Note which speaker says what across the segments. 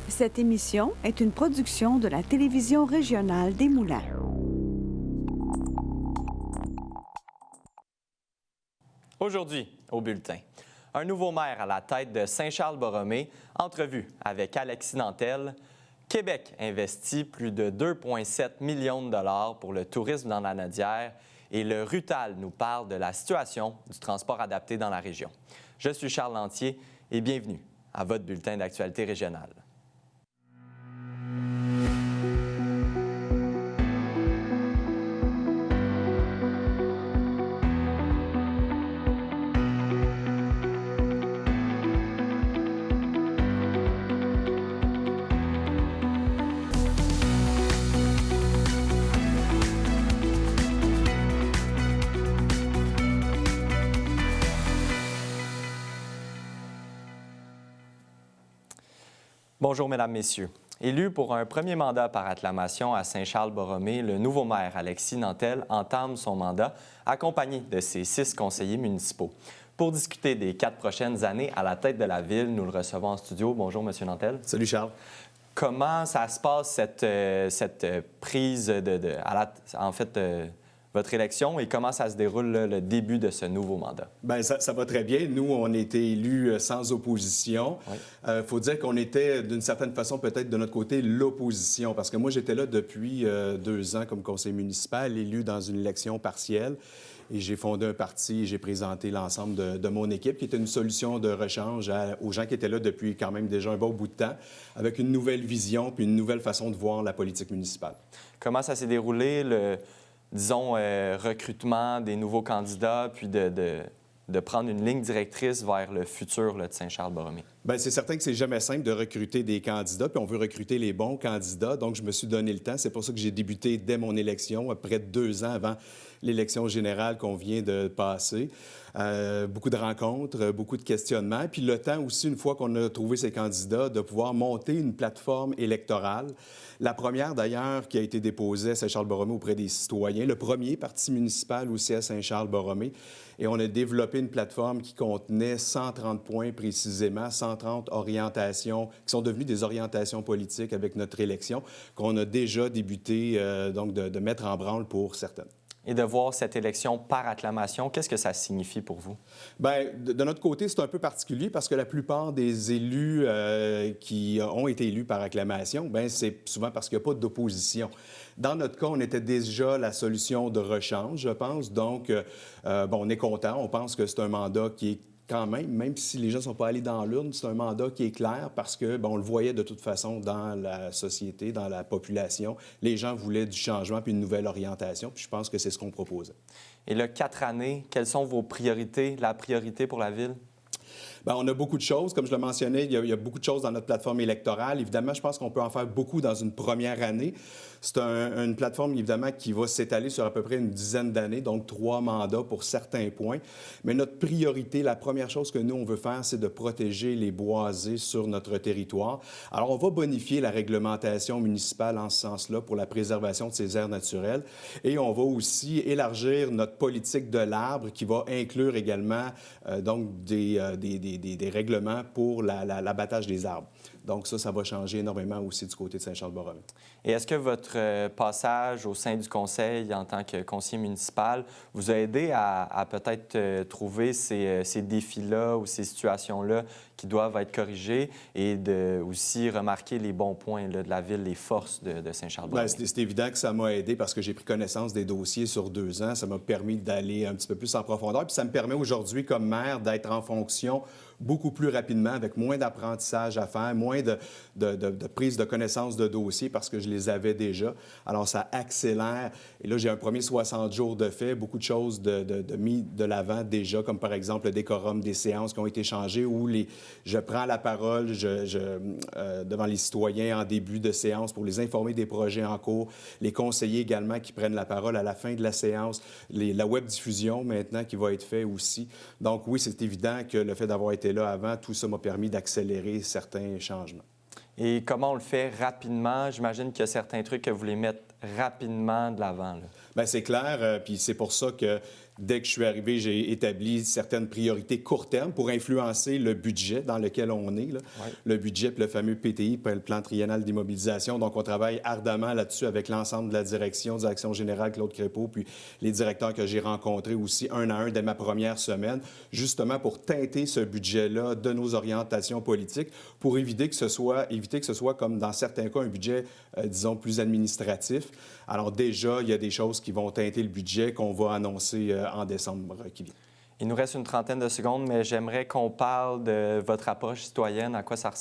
Speaker 1: Cette émission est une production de la télévision régionale des Moulins.
Speaker 2: Aujourd'hui, au bulletin, un nouveau maire à la tête de Saint-Charles-Borromée, entrevue avec Alexis Nantel. Québec investit plus de 2,7 millions de dollars pour le tourisme dans la Nadière et le RUTAL nous parle de la situation du transport adapté dans la région. Je suis Charles Lantier et bienvenue à votre bulletin d'actualité régionale. Bonjour, Mesdames, Messieurs. Élu pour un premier mandat par acclamation à Saint-Charles-Borromée, le nouveau maire Alexis Nantel entame son mandat accompagné de ses 6 conseillers municipaux. Pour discuter des 4 prochaines années à la tête de la ville, nous le recevons en studio. Bonjour, M. Nantel.
Speaker 3: Salut, Charles.
Speaker 2: Comment ça se passe, cette prise votre élection et comment ça se déroule le début de ce nouveau mandat?
Speaker 3: Bien, ça va très bien. Nous, on a été élus sans opposition. Il faut dire qu'on était, d'une certaine façon, peut-être de notre côté, l'opposition. Parce que moi, j'étais là depuis 2 ans comme conseiller municipal, élu dans une élection partielle. Et j'ai fondé un parti et j'ai présenté l'ensemble de mon équipe, qui était une solution de rechange aux gens qui étaient là depuis quand même déjà un bon bout de temps, avec une nouvelle vision puis une nouvelle façon de voir la politique municipale.
Speaker 2: Comment ça s'est déroulé, recrutement des nouveaux candidats, puis de prendre une ligne directrice vers le futur là, de Saint-Charles-Borromée? Bien,
Speaker 3: c'est certain que c'est jamais simple de recruter des candidats, puis on veut recruter les bons candidats. Donc, je me suis donné le temps. C'est pour ça que j'ai débuté dès mon élection, près de 2 ans avant l'élection générale qu'on vient de passer. Beaucoup de rencontres, beaucoup de questionnements. Puis le temps aussi, une fois qu'on a trouvé ces candidats, de pouvoir monter une plateforme électorale. La première, d'ailleurs, qui a été déposée à Saint-Charles-Borromée auprès des citoyens. Le premier parti municipal aussi à Saint-Charles-Borromée. Et on a développé une plateforme qui contenait 130 points précisément, 130 orientations, qui sont devenues des orientations politiques avec notre élection, qu'on a déjà débuté donc de mettre en branle pour certaines.
Speaker 2: Et de voir cette élection par acclamation, qu'est-ce que ça signifie pour vous?
Speaker 3: Bien, de notre côté, c'est un peu particulier parce que la plupart des élus qui ont été élus par acclamation, bien, c'est souvent parce qu'il n'y a pas d'opposition. Dans notre cas, on était déjà la solution de rechange, je pense. Donc, on est content. On pense que c'est un mandat qui est quand même si les gens ne sont pas allés dans l'urne, c'est un mandat qui est clair parce que, on le voyait de toute façon dans la société, dans la population. Les gens voulaient du changement puis une nouvelle orientation, puis je pense que c'est ce qu'on proposait.
Speaker 2: Et là, 4 années, quelles sont vos priorités, la priorité pour la ville?
Speaker 3: Bien, on a beaucoup de choses. Comme je le mentionnais, il y a beaucoup de choses dans notre plateforme électorale. Évidemment, je pense qu'on peut en faire beaucoup dans une première année. C'est une plateforme, évidemment, qui va s'étaler sur à peu près une dizaine d'années, donc 3 mandats pour certains points. Mais notre priorité, la première chose que nous, on veut faire, c'est de protéger les boisés sur notre territoire. Alors, on va bonifier la réglementation municipale en ce sens-là pour la préservation de ces aires naturelles. Et on va aussi élargir notre politique de l'arbre qui va inclure également donc des règlements pour l'abattage des arbres. Donc ça va changer énormément aussi du côté de Saint-Charles-Borromée.
Speaker 2: Et est-ce que votre passage au sein du conseil en tant que conseiller municipal vous a aidé à peut-être trouver ces défis-là ou ces situations-là qui doivent être corrigées et de aussi remarquer les bons points là, de la ville, les forces de Saint-Charles-Borromée?
Speaker 3: Bien, c'est évident que ça m'a aidé parce que j'ai pris connaissance des dossiers sur 2 ans. Ça m'a permis d'aller un petit peu plus en profondeur. Puis ça me permet aujourd'hui, comme maire, d'être en fonction beaucoup plus rapidement, avec moins d'apprentissage à faire, moins de prise de connaissance de dossiers parce que je les avais déjà. Alors, ça accélère. Et là, j'ai un premier 60 jours de fait, beaucoup de choses mis de l'avant déjà, comme par exemple le décorum des séances qui ont été changées où je prends la parole devant les citoyens en début de séance pour les informer des projets en cours, les conseillers également qui prennent la parole à la fin de la séance, la web-diffusion maintenant qui va être fait aussi. Donc oui, c'est évident que le fait d'avoir été là avant, tout ça m'a permis d'accélérer certains changements.
Speaker 2: Et comment on le fait rapidement? J'imagine qu'il y a certains trucs que vous voulez mettre rapidement de l'avant, là?
Speaker 3: Bien, c'est clair, puis c'est pour ça que dès que je suis arrivé, j'ai établi certaines priorités court terme pour influencer le budget dans lequel on est, là.
Speaker 2: Ouais.
Speaker 3: Le budget, puis le fameux PTI, le plan triennal d'immobilisation. Donc, on travaille ardemment là-dessus avec l'ensemble de la direction générale, Claude Crépeau, puis les directeurs que j'ai rencontrés aussi un à un dès ma première semaine, justement pour teinter ce budget-là de nos orientations politiques, pour éviter que ce soit comme dans certains cas, un budget, disons, plus administratif. Alors déjà, il y a des choses qui vont teinter le budget qu'on va annoncer en décembre qui vient.
Speaker 2: Il nous reste une trentaine de secondes, mais j'aimerais qu'on parle de votre approche citoyenne, à quoi ça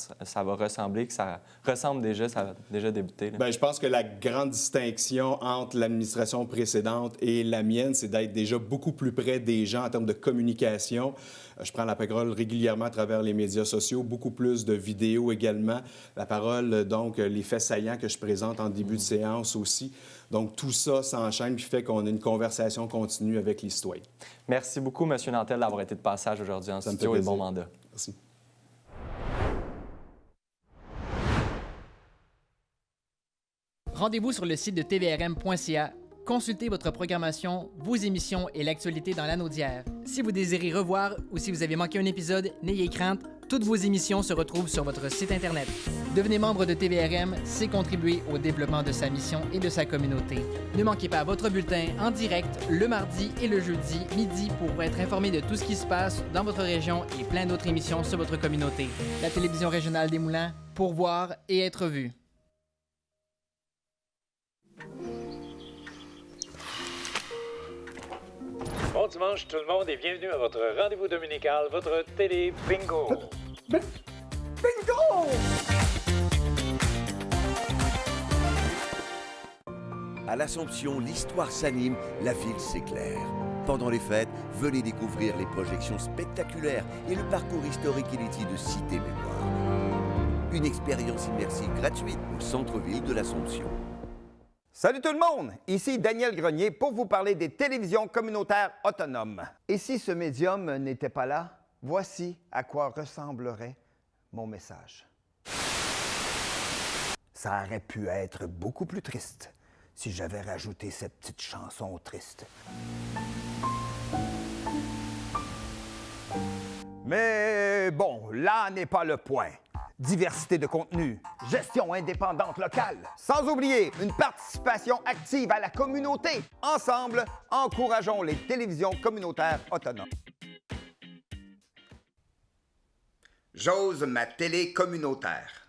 Speaker 2: va ressembler, que ça ressemble déjà, ça a déjà débuté. Là.
Speaker 3: Bien, je pense que la grande distinction entre l'administration précédente et la mienne, c'est d'être déjà beaucoup plus près des gens en termes de communication. Je prends la parole régulièrement à travers les médias sociaux, beaucoup plus de vidéos également. La parole, donc, les faits saillants que je présente en début de séance aussi. Donc, tout ça s'enchaîne puis fait qu'on a une conversation continue avec les citoyens.
Speaker 2: Merci beaucoup, M. Nantel, d'avoir été de passage aujourd'hui en studio et bon mandat.
Speaker 3: Merci.
Speaker 4: Rendez-vous sur le site de tvrm.ca. Consultez votre programmation, vos émissions et l'actualité dans l'anneau d'hier. Si vous désirez revoir ou si vous avez manqué un épisode, n'ayez crainte, toutes vos émissions se retrouvent sur votre site Internet. Devenez membre de TVRM, c'est contribuer au développement de sa mission et de sa communauté. Ne manquez pas votre bulletin en direct le mardi et le jeudi midi pour être informé de tout ce qui se passe dans votre région et plein d'autres émissions sur votre communauté. La télévision régionale des Moulins, pour voir et être vu.
Speaker 5: Bon dimanche tout le monde et bienvenue à votre rendez-vous dominical, votre télé bingo.
Speaker 6: Bingo!
Speaker 7: À l'Assomption, l'histoire s'anime, la ville s'éclaire. Pendant les fêtes, venez découvrir les projections spectaculaires et le parcours historique inédit de Cité Mémoire. Une expérience immersive gratuite au centre-ville de l'Assomption.
Speaker 6: Salut tout le monde! Ici Daniel Grenier pour vous parler des télévisions communautaires autonomes. Et si ce médium n'était pas là, voici à quoi ressemblerait mon message. Ça aurait pu être beaucoup plus triste si j'avais rajouté cette petite chanson triste. Mais bon, là n'est pas le point. Diversité de contenu, gestion indépendante locale, sans oublier une participation active à la communauté. Ensemble, encourageons les télévisions communautaires autonomes. J'ose ma télé communautaire.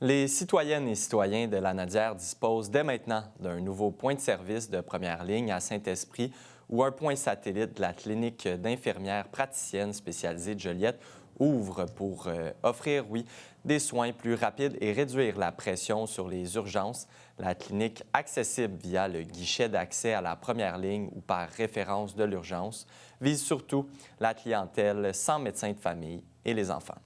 Speaker 2: Les citoyennes et citoyens de la Nadière disposent dès maintenant d'un nouveau point de service de première ligne à Saint-Esprit où un point satellite de la clinique d'infirmières praticiennes spécialisée de Joliette ouvre pour offrir, des soins plus rapides et réduire la pression sur les urgences. La clinique accessible via le guichet d'accès à la première ligne ou par référence de l'urgence vise surtout la clientèle sans médecin de famille et les enfants.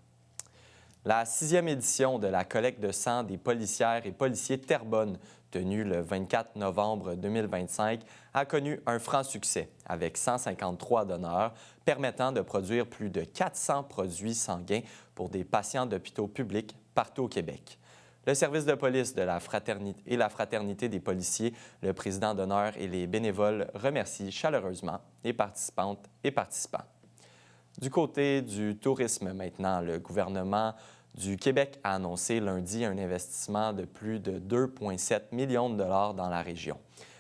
Speaker 2: La 6e édition de la collecte de sang des policières et policiers Terrebonne, tenue le 24 novembre 2025, a connu un franc succès avec 153 donneurs, permettant de produire plus de 400 produits sanguins pour des patients d'hôpitaux publics partout au Québec. Le service de police de la fraternité et la fraternité des policiers, le président d'honneur et les bénévoles remercient chaleureusement les participantes et participants. Du côté du tourisme maintenant, le gouvernement du Québec a annoncé lundi un investissement de plus de 2,7 millions de dollars dans la région.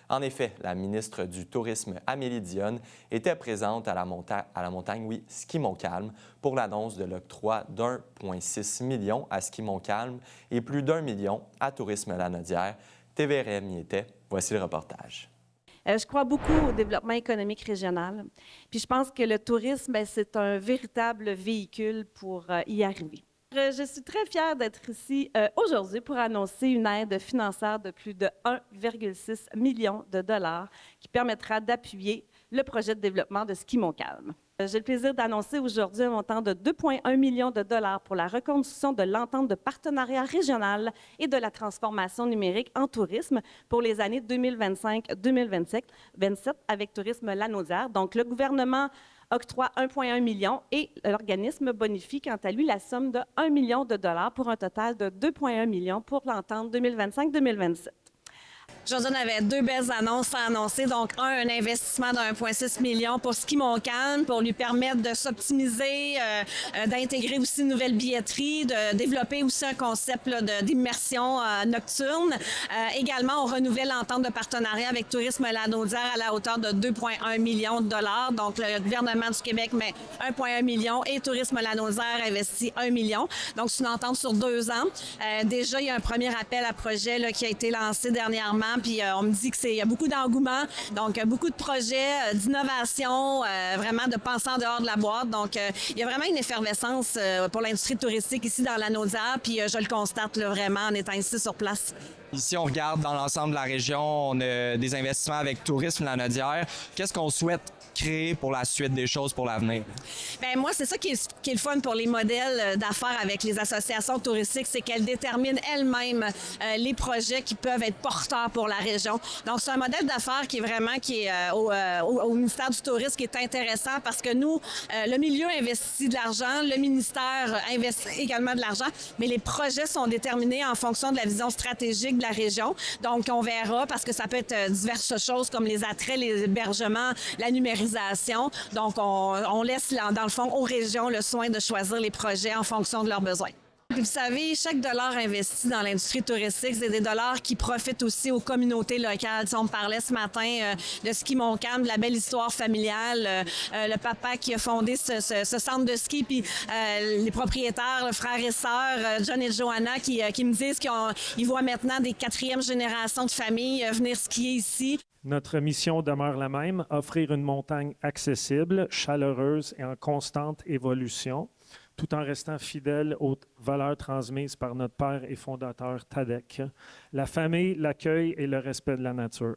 Speaker 2: En effet, la ministre du Tourisme, Amélie Dionne, était présente à la montagne, Ski Montcalm, pour l'annonce de l'octroi d'1,6 million à Ski Montcalm et plus d'1 million à Tourisme Lanaudière. TVRM y était. Voici le reportage.
Speaker 8: Je crois beaucoup au développement économique régional. Puis je pense que le tourisme, c'est un véritable véhicule pour y arriver. Je suis très fière d'être ici aujourd'hui pour annoncer une aide financière de plus de 1,6 million de dollars qui permettra d'appuyer le projet de développement de Ski Montcalm. J'ai le plaisir d'annoncer aujourd'hui un montant de 2,1 millions de dollars pour la reconstruction de l'entente de partenariat régional et de la transformation numérique en tourisme pour les années 2025-2027 avec Tourisme Lanaudière. Donc, le gouvernement octroie 1,1 million et l'organisme bonifie quant à lui la somme de 1 million de dollars pour un total de 2,1 millions pour l'entente 2025-2027. Josiane avait 2 belles annonces à annoncer. Donc, un investissement de 1,6 million pour Ski Montcalm pour lui permettre de s'optimiser, d'intégrer aussi une nouvelle billetterie, de développer aussi un concept d'immersion nocturne. Également, on renouvelle l'entente de partenariat avec Tourisme Lanaudière à la hauteur de 2,1 millions de dollars. Donc, le gouvernement du Québec met 1,1 million et Tourisme Lanaudière investit 1 million. Donc, c'est une entente sur 2 ans. Déjà, il y a un premier appel à projet là, qui a été lancé dernièrement. Puis on me dit qu'il y a beaucoup d'engouement, donc beaucoup de projets, d'innovation, vraiment de penser en dehors de la boîte. Donc, il y a vraiment une effervescence pour l'industrie touristique ici dans la Naudière, puis je le constate là, vraiment en étant ici sur place.
Speaker 9: Ici, on regarde dans l'ensemble de la région, on a des investissements avec Tourisme Lanaudière. Qu'est-ce qu'on souhaite créer pour la suite des choses pour l'avenir?
Speaker 8: Bien, moi, c'est ça qui est le fun pour les modèles d'affaires avec les associations touristiques, c'est qu'elles déterminent elles-mêmes les projets qui peuvent être porteurs pour la région. Donc, c'est un modèle d'affaires qui est au ministère du Tourisme qui est intéressant parce que nous, le milieu investit de l'argent, le ministère investit également de l'argent, mais les projets sont déterminés en fonction de la vision stratégique de la région. Donc, on verra parce que ça peut être diverses choses comme les attraits, les hébergements, la numérisation. Donc, on laisse, dans le fond, aux régions le soin de choisir les projets en fonction de leurs besoins. Vous savez, chaque dollar investi dans l'industrie touristique, c'est des dollars qui profitent aussi aux communautés locales. On me parlait ce matin de Ski Montcalm, de la belle histoire familiale, le papa qui a fondé ce centre de ski, puis les propriétaires, le frère et sœur, John et Joanna, qui me disent qu'ils voient maintenant des 4e générations de familles venir skier ici.
Speaker 10: Notre mission demeure la même, offrir une montagne accessible, chaleureuse et en constante évolution, tout en restant fidèle aux valeurs transmises par notre père et fondateur Tadek, la famille, l'accueil et le respect de la nature.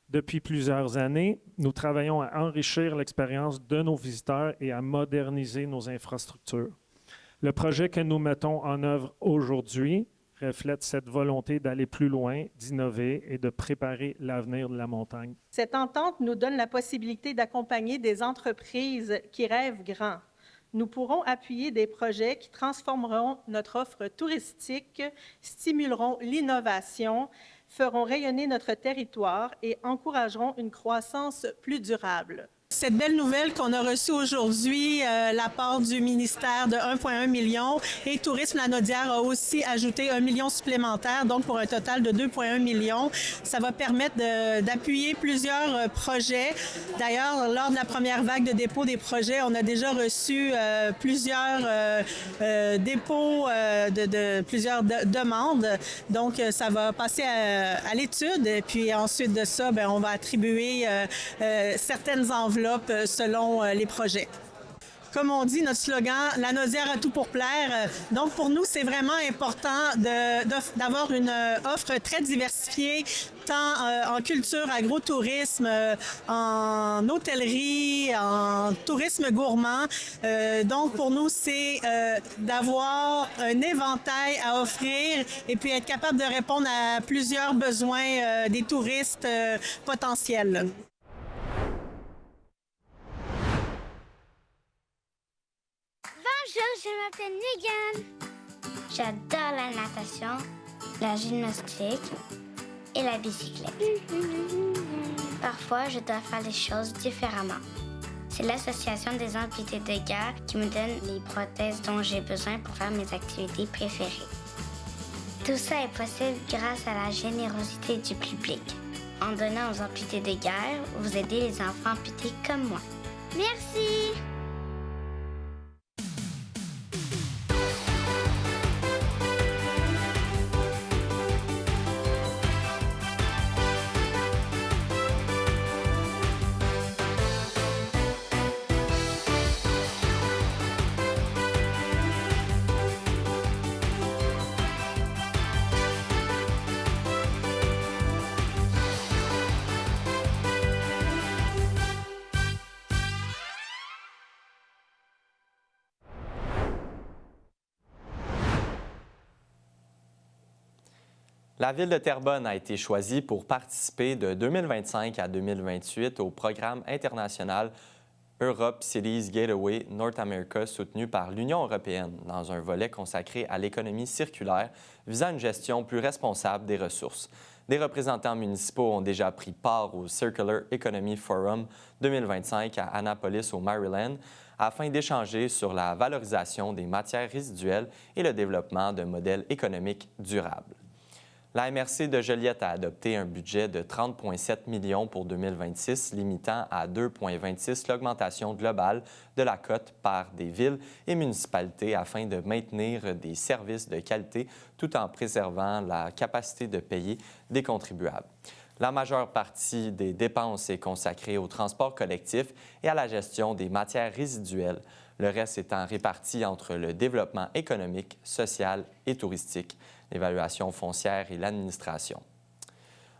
Speaker 10: Depuis plusieurs années, nous travaillons à enrichir l'expérience de nos visiteurs et à moderniser nos infrastructures. Le projet que nous mettons en œuvre aujourd'hui reflète cette volonté d'aller plus loin, d'innover et de préparer l'avenir de la montagne.
Speaker 11: Cette entente nous donne la possibilité d'accompagner des entreprises qui rêvent grand. Nous pourrons appuyer des projets qui transformeront notre offre touristique, stimuleront l'innovation, feront rayonner notre territoire et encourageront une croissance plus durable. Cette belle nouvelle qu'on a reçue aujourd'hui, l'apport du ministère de 1,1 million et Tourisme Lanaudière a aussi ajouté 1 million supplémentaire, donc pour un total de 2,1 millions. Ça va permettre d'appuyer plusieurs projets. D'ailleurs, lors de la première vague de dépôt des projets, on a déjà reçu plusieurs dépôts de plusieurs demandes. Donc, ça va passer à l'étude et puis ensuite de ça, on va attribuer certaines enveloppes selon les projets. Comme on dit, notre slogan « La Naudière a tout pour plaire ». Donc, pour nous, c'est vraiment important d'avoir une offre très diversifiée, tant en culture, agrotourisme, en hôtellerie, en tourisme gourmand. Donc, pour nous, c'est d'avoir un éventail à offrir et puis être capable de répondre à plusieurs besoins des touristes potentiels.
Speaker 12: Bonjour, je m'appelle Megan. J'adore la natation, la gymnastique et la bicyclette. Parfois, je dois faire les choses différemment. C'est l'association des amputés de guerre qui me donne les prothèses dont j'ai besoin pour faire mes activités préférées. Tout ça est possible grâce à la générosité du public. En donnant aux amputés de guerre, vous aidez les enfants amputés comme moi. Merci!
Speaker 2: La ville de Terrebonne a été choisie pour participer de 2025 à 2028 au programme international Europe Cities Gateway North America, soutenu par l'Union européenne dans un volet consacré à l'économie circulaire visant une gestion plus responsable des ressources. Des représentants municipaux ont déjà pris part au Circular Economy Forum 2025 à Annapolis, au Maryland, afin d'échanger sur la valorisation des matières résiduelles et le développement d'un modèle économique durable. La MRC de Joliette a adopté un budget de 30,7 millions pour 2026, limitant à 2,26 l'augmentation globale de la cote par des villes et municipalités afin de maintenir des services de qualité tout en préservant la capacité de payer des contribuables. La majeure partie des dépenses est consacrée au transport collectif et à la gestion des matières résiduelles, le reste étant réparti entre le développement économique, social et touristique, l'évaluation foncière et l'administration.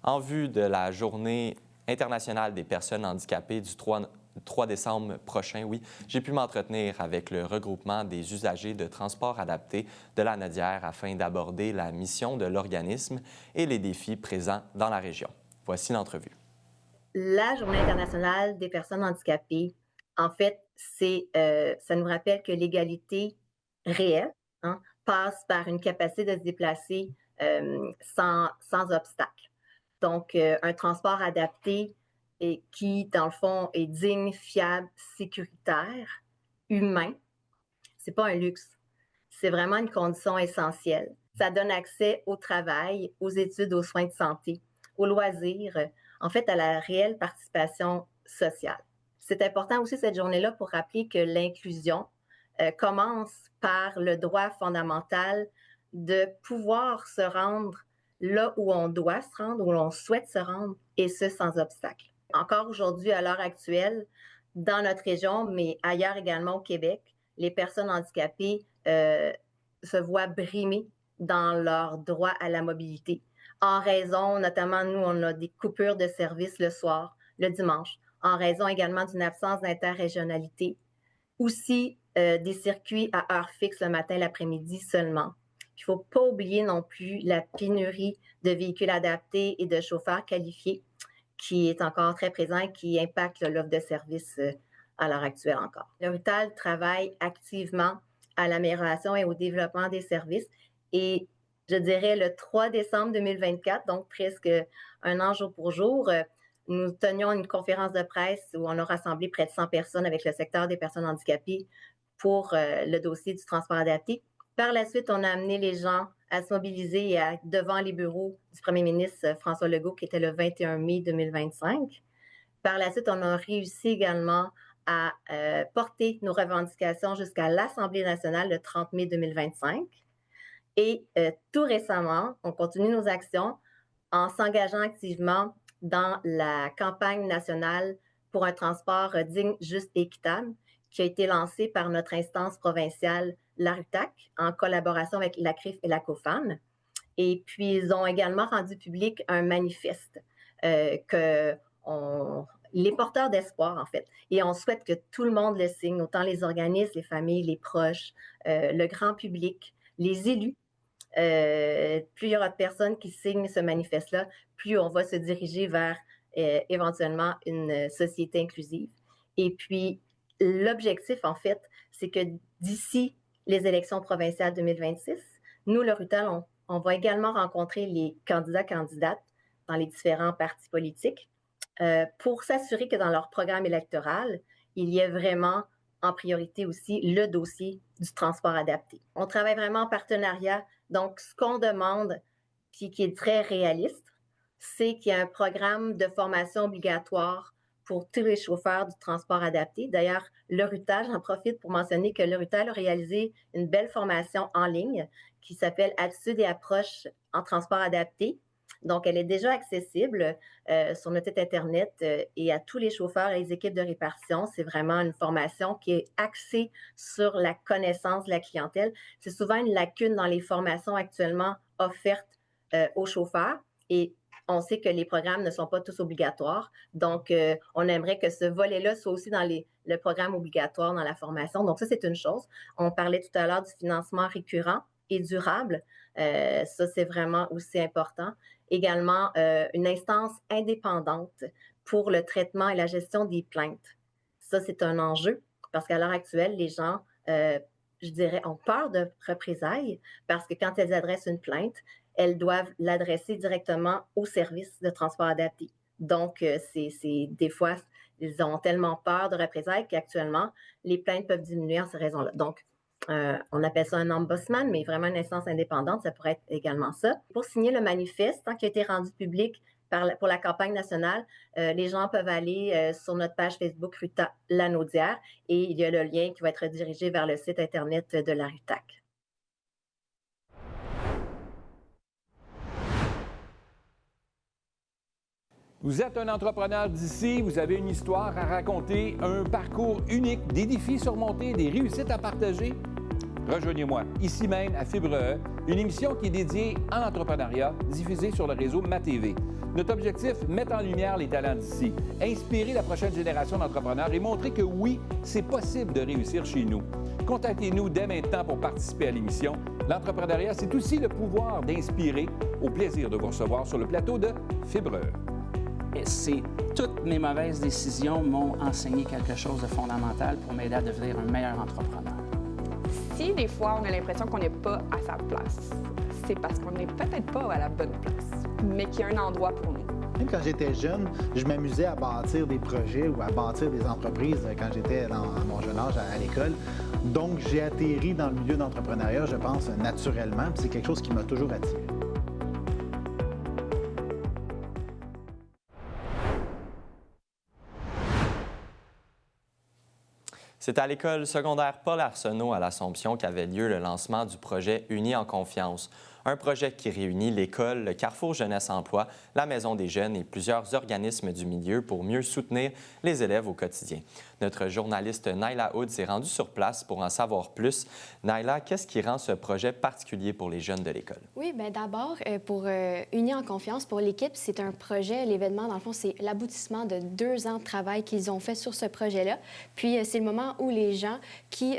Speaker 2: En vue de la Journée internationale des personnes handicapées du 3 décembre prochain, j'ai pu m'entretenir avec le regroupement des usagers de transport adapté de la Nodière afin d'aborder la mission de l'organisme et les défis présents dans la région. Voici l'entrevue.
Speaker 13: La Journée internationale des personnes handicapées, en fait, ça nous rappelle que l'égalité réelle passe par une capacité de se déplacer sans obstacle. Donc, un transport adapté et qui, dans le fond, est digne, fiable, sécuritaire, humain, c'est pas un luxe. C'est vraiment une condition essentielle. Ça donne accès au travail, aux études, aux soins de santé, aux loisirs, en fait, à la réelle participation sociale. C'est important aussi cette journée-là pour rappeler que l'inclusion commence par le droit fondamental de pouvoir se rendre là où on doit se rendre, où l'on souhaite se rendre, et ce, sans obstacle. Encore aujourd'hui, à l'heure actuelle, dans notre région, mais ailleurs également au Québec, les personnes handicapées se voient brimées dans leur droit à la mobilité, en raison, notamment, nous, on a des coupures de services le soir, le dimanche, en raison également d'une absence d'interrégionalité, aussi des circuits à heure fixe le matin, l'après-midi seulement. Il ne faut pas oublier non plus la pénurie de véhicules adaptés et de chauffeurs qualifiés qui est encore très présent et qui impacte l'offre de services à l'heure actuelle encore. Le RUTAL travaille activement à l'amélioration et au développement des services et je dirais le 3 décembre 2024, donc presque un an jour pour jour, nous tenions une conférence de presse où on a rassemblé près de 100 personnes avec le secteur des personnes handicapées pour le dossier du transport adapté. Par la suite, on a amené les gens à se mobiliser devant les bureaux du premier ministre François Legault, qui était le 21 mai 2025. Par la suite, on a réussi également à porter nos revendications jusqu'à l'Assemblée nationale le 30 mai 2025. Et tout récemment, on continue nos actions en s'engageant activement dans la campagne nationale pour un transport digne, juste et équitable qui a été lancée par notre instance provinciale, la RUTAC, en collaboration avec la CRIF et la COFAN. Et puis, ils ont également rendu public un manifeste les porteurs d'espoir, en fait. Et on souhaite que tout le monde le signe, autant les organismes, les familles, les proches, le grand public, les élus. Plus il y aura de personnes qui signent ce manifeste-là, plus on va se diriger vers éventuellement une société inclusive. Et puis, l'objectif, en fait, c'est que d'ici les élections provinciales 2026, nous, le RUTAL, on va également rencontrer les candidates dans les différents partis politiques pour s'assurer que dans leur programme électoral, il y ait vraiment en priorité aussi le dossier du transport adapté. On travaille vraiment en partenariat. Donc, ce qu'on demande, puis qui est très réaliste, c'est qu'il y ait un programme de formation obligatoire pour tous les chauffeurs du transport adapté. D'ailleurs, le RUTAL, j'en profite pour mentionner que le RUTAL a réalisé une belle formation en ligne qui s'appelle « Attitudes et approches en transport adapté ». Donc, elle est déjà accessible sur notre site Internet et à tous les chauffeurs et les équipes de répartition. C'est vraiment une formation qui est axée sur la connaissance de la clientèle. C'est souvent une lacune dans les formations actuellement offertes aux chauffeurs et on sait que les programmes ne sont pas tous obligatoires. Donc, on aimerait que ce volet-là soit aussi dans le programme obligatoire dans la formation. Donc, ça, c'est une chose. On parlait tout à l'heure du financement récurrent et durable. Ça, c'est vraiment aussi important. Également, une instance indépendante pour le traitement et la gestion des plaintes. Ça, c'est un enjeu parce qu'à l'heure actuelle, les gens, je dirais, ont peur de représailles parce que quand elles adressent une plainte, elles doivent l'adresser directement au service de transport adapté. Donc, des fois, ils ont tellement peur de représailles qu'actuellement, les plaintes peuvent diminuer en ces raisons-là. Donc, on appelle ça un ombudsman, mais vraiment une instance indépendante, ça pourrait être également ça. Pour signer le manifeste, qui a été rendu public pour la campagne nationale, les gens peuvent aller sur notre page Facebook RUTA Lanaudière et il y a le lien qui va être dirigé vers le site Internet de la RUTAC.
Speaker 14: Vous êtes un entrepreneur d'ici, vous avez une histoire à raconter, un parcours unique, des défis surmontés, des réussites à partager? Rejoignez-moi ici même à Fibre E, une émission qui est dédiée à l'entrepreneuriat, diffusée sur le réseau MaTV. Notre objectif, mettre en lumière les talents d'ici, inspirer la prochaine génération d'entrepreneurs et montrer que oui, c'est possible de réussir chez nous. Contactez-nous dès maintenant pour participer à l'émission. L'entrepreneuriat, c'est aussi le pouvoir d'inspirer. Au plaisir de vous recevoir sur le plateau de Fibre E.
Speaker 15: Toutes mes mauvaises décisions m'ont enseigné quelque chose de fondamental pour m'aider à devenir un meilleur entrepreneur.
Speaker 16: Si des fois on a l'impression qu'on n'est pas à sa place, c'est parce qu'on n'est peut-être pas à la bonne place, mais qu'il y a un endroit pour nous.
Speaker 17: Même quand j'étais jeune, je m'amusais à bâtir des projets ou à bâtir des entreprises quand j'étais à mon jeune âge à l'école. Donc, j'ai atterri dans le milieu d'entrepreneuriat, je pense, naturellement. C'est quelque chose qui m'a toujours attiré.
Speaker 2: C'est à l'école secondaire Paul Arsenault à l'Assomption qu'avait lieu le lancement du projet Unis en confiance. Un projet qui réunit l'école, le Carrefour Jeunesse Emploi, la Maison des jeunes et plusieurs organismes du milieu pour mieux soutenir les élèves au quotidien. Notre journaliste Naila Hood s'est rendue sur place pour en savoir plus. Naila, qu'est-ce qui rend ce projet particulier pour les jeunes de l'école?
Speaker 18: Oui, bien d'abord, pour Unis en confiance, pour l'équipe, c'est un projet, l'événement, dans le fond, c'est l'aboutissement de 2 ans de travail qu'ils ont fait sur ce projet-là. Puis, c'est le moment où les gens qui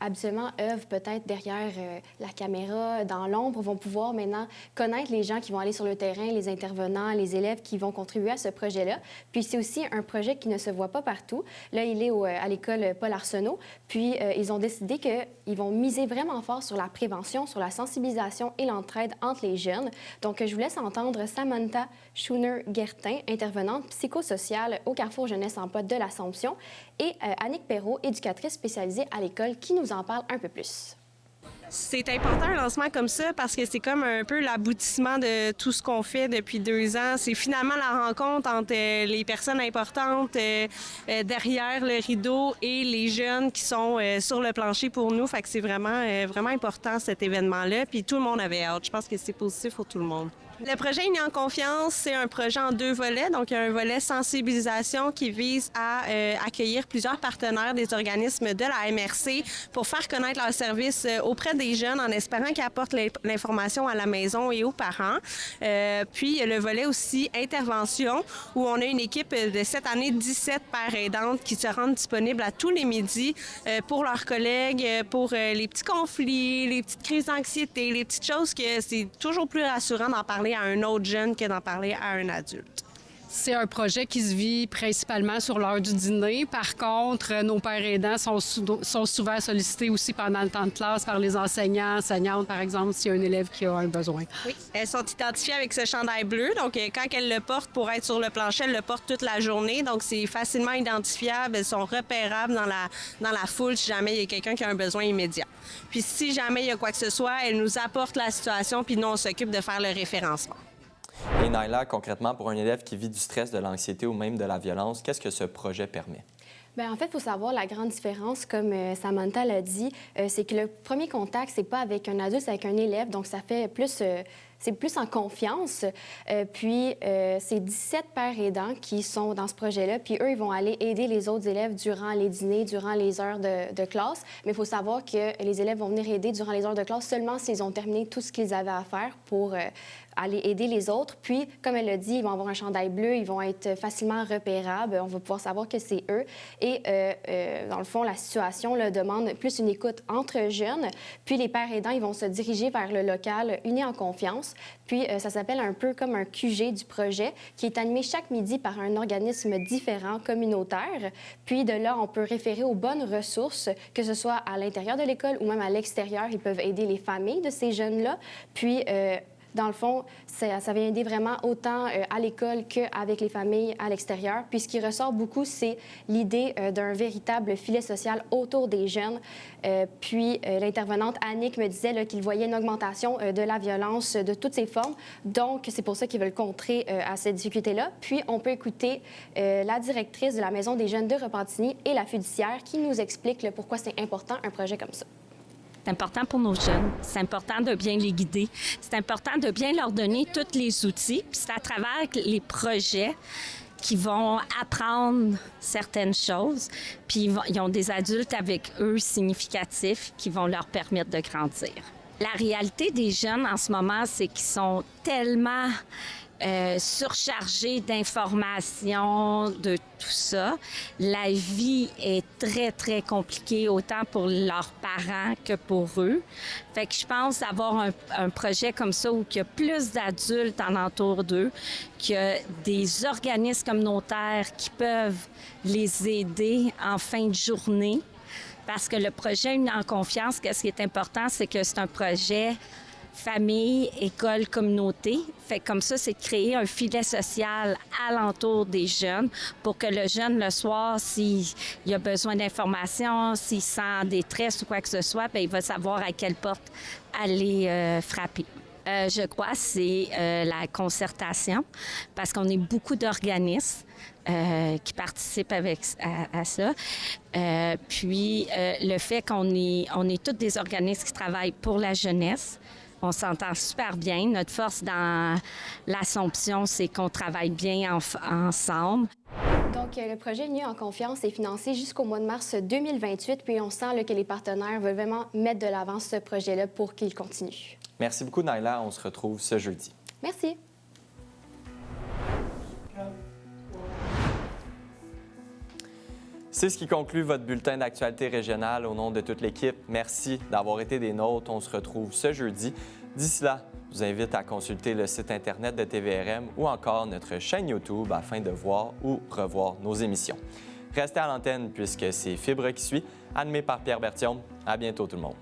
Speaker 18: habituellement œuvrent peut-être derrière la caméra, dans l'ombre, vont pouvoir maintenant connaître les gens qui vont aller sur le terrain, les intervenants, les élèves qui vont contribuer à ce projet-là. Puis c'est aussi un projet qui ne se voit pas partout. Là, il est à l'école Paul Arsenault. Puis ils ont décidé qu'ils vont miser vraiment fort sur la prévention, sur la sensibilisation et l'entraide entre les jeunes. Donc, je vous laisse entendre Samantha Schooner-Guertin, intervenante psychosociale au Carrefour Jeunesse Emploi de l'Assomption, et Annick Perrault, éducatrice spécialisée à l'école, qui nous en parle un peu plus.
Speaker 19: C'est important un lancement comme ça parce que c'est comme un peu l'aboutissement de tout ce qu'on fait depuis 2 ans. C'est finalement la rencontre entre les personnes importantes derrière le rideau et les jeunes qui sont sur le plancher pour nous. Fait que c'est vraiment important cet événement-là. Puis tout le monde avait hâte. Je pense que c'est positif pour tout le monde. Le projet Unis en confiance, c'est un projet en 2 volets. Donc, il y a un volet sensibilisation qui vise à accueillir plusieurs partenaires des organismes de la MRC pour faire connaître leurs services auprès des jeunes en espérant qu'ils apportent l'information à la maison et aux parents. Puis, il y a le volet aussi intervention où on a une équipe de cette année 17 pères aidantes qui se rendent disponibles à tous les midis pour leurs collègues, pour les petits conflits, les petites crises d'anxiété, les petites choses que c'est toujours plus rassurant d'en parler à un autre jeune que d'en parler à un adulte.
Speaker 20: C'est un projet qui se vit principalement sur l'heure du dîner. Par contre, nos pères aidants sont souvent sollicités aussi pendant le temps de classe par les enseignants, enseignantes, par exemple, s'il y a un élève qui a un besoin.
Speaker 19: Oui, elles sont identifiées avec ce chandail bleu. Donc, quand elles le portent pour être sur le plancher, elles le portent toute la journée. Donc, c'est facilement identifiable. Elles sont repérables dans la foule si jamais il y a quelqu'un qui a un besoin immédiat. Puis, si jamais il y a quoi que ce soit, elles nous apportent la situation, puis nous, on s'occupe de faire le référencement.
Speaker 2: Et Naila, concrètement, pour un élève qui vit du stress, de l'anxiété ou même de la violence, qu'est-ce que ce projet permet?
Speaker 18: Bien, en fait, il faut savoir la grande différence, comme Samantha l'a dit, c'est que le premier contact, c'est pas avec un adulte, c'est avec un élève. Donc, ça fait plus... c'est plus en confiance. Puis, c'est 17 pères aidants qui sont dans ce projet-là. Puis, eux, ils vont aller aider les autres élèves durant les dîners, durant les heures de classe. Mais il faut savoir que les élèves vont venir aider durant les heures de classe seulement s'ils ont terminé tout ce qu'ils avaient à faire pour aller aider les autres. Puis, comme elle l'a dit, ils vont avoir un chandail bleu, ils vont être facilement repérables. On va pouvoir savoir que c'est eux. Et, dans le fond, la situation là, demande plus une écoute entre jeunes. Puis, les pères aidants, ils vont se diriger vers le local Unis en confiance. confiance. Puis, ça s'appelle un peu comme un QG du projet, qui est animé chaque midi par un organisme différent, communautaire. Puis, de là, on peut référer aux bonnes ressources, que ce soit à l'intérieur de l'école ou même à l'extérieur. Ils peuvent aider les familles de ces jeunes-là. Puis, dans le fond, ça vient aider vraiment autant à l'école qu'avec les familles à l'extérieur. Puis ce qui ressort beaucoup, c'est l'idée d'un véritable filet social autour des jeunes. Puis l'intervenante Annick me disait qu'il voyait une augmentation de la violence de toutes ses formes. Donc, c'est pour ça qu'ils veulent contrer à cette difficulté-là. Puis, on peut écouter la directrice de la Maison des jeunes de Repentigny et la fiduciaire qui nous explique pourquoi c'est important un projet comme ça.
Speaker 21: C'est important pour nos jeunes. C'est important de bien les guider. C'est important de bien leur donner tous les outils. Puis c'est à travers les projets qu'ils vont apprendre certaines choses. Puis ils ont des adultes avec eux significatifs qui vont leur permettre de grandir. La réalité des jeunes en ce moment, c'est qu'ils sont tellement surchargés d'informations, de tout ça. La vie est très, très compliquée, autant pour leurs parents que pour eux. Fait que je pense d'avoir un projet comme ça où il y a plus d'adultes alentour d'eux, qu'il y a des organismes communautaires qui peuvent les aider en fin de journée. Parce que le projet Unis en confiance, ce qui est important, c'est que c'est un projet famille, école, communauté. Fait que comme ça, c'est de créer un filet social alentour des jeunes pour que le jeune, le soir, s'il a besoin d'informations, s'il sent en détresse ou quoi que ce soit, bien, il va savoir à quelle porte aller frapper. Je crois que c'est la concertation, parce qu'on est beaucoup d'organismes qui participent à ça. Puis, le fait qu'on est tous des organismes qui travaillent pour la jeunesse. On s'entend super bien. Notre force dans l'Assomption, c'est qu'on travaille bien ensemble.
Speaker 18: Donc, le projet Unis en confiance est financé jusqu'au mois de mars 2028. Puis, on sent que les partenaires veulent vraiment mettre de l'avant ce projet-là pour qu'il continue.
Speaker 2: Merci beaucoup, Naila. On se retrouve ce jeudi.
Speaker 18: Merci.
Speaker 2: C'est ce qui conclut votre bulletin d'actualité régionale. Au nom de toute l'équipe, merci d'avoir été des nôtres. On se retrouve ce jeudi. D'ici là, je vous invite à consulter le site Internet de TVRM ou encore notre chaîne YouTube afin de voir ou revoir nos émissions. Restez à l'antenne puisque c'est Fibre qui suit, animé par Pierre Berthiaume. À bientôt tout le monde.